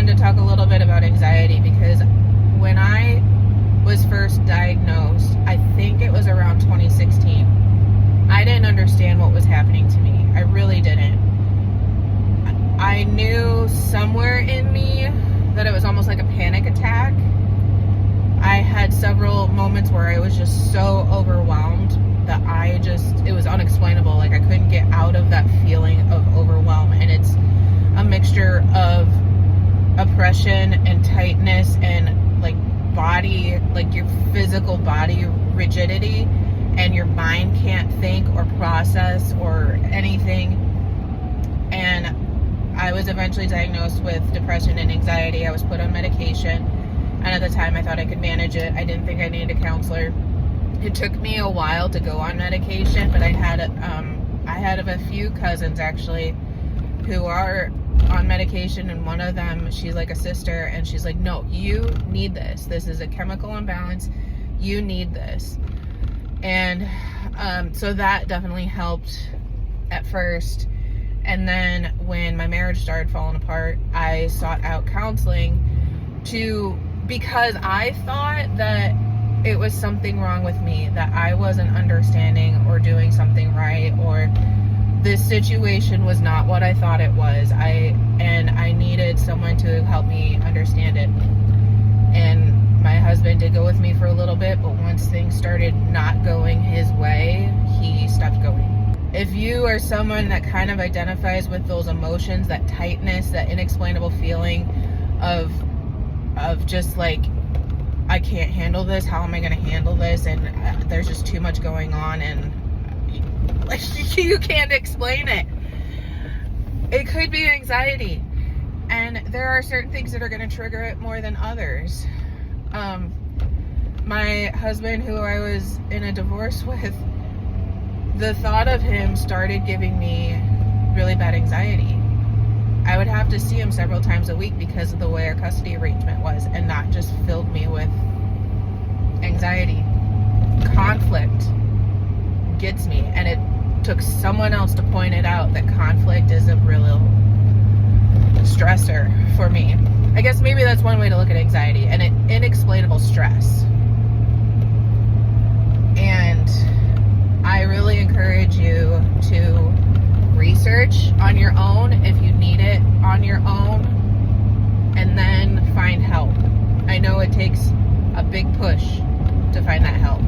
wanted to talk a little bit about anxiety because when I was first diagnosed, I think it was around 2016, I didn't understand what was happening to me. I really didn't. I knew somewhere in me that it was almost like a panic attack. I had several moments where I was just so overwhelmed that it was unexplainable. Like, I couldn't get out of that feeling of overwhelm. And it's a mixture of oppression and tightness and like body, like your physical body rigidity, and your mind can't think or process or anything. And I was eventually diagnosed with depression and anxiety. I was put on medication, and at the time I thought I could manage it. I didn't think I needed a counselor. It took me a while to go on medication, but I had a few cousins actually who are on medication, and one of them, she's like a sister, and she's like, no, you need this. This is a chemical imbalance. You need this. And so that definitely helped at first. And then when my marriage started falling apart, I sought out counseling because I thought that it was something wrong with me, that I wasn't understanding or doing something right, or this situation was not what I thought it was. I needed someone to help me understand it. And my husband did go with me for a little bit, but once things started not going his way, he stopped going. If you are someone that kind of identifies with those emotions, that tightness, that inexplainable feeling of just like, I can't handle this, how am I going to handle this, and there's just too much going on, and like you can't explain it. It could be anxiety, and there are certain things that are going to trigger it more than others. My husband, who I was in a divorce with, the thought of him started giving me really bad anxiety. I would have to see him several times a week because of the way our custody arrangement was, and that just filled me with anxiety. Conflict gets me, and it took someone else to point it out that conflict is a real stressor for me. I guess maybe that's one way to look at anxiety, and inexplainable stress. And I really encourage you to research on your own if you need it on your own, and then find help. I know it takes a big push to find that help.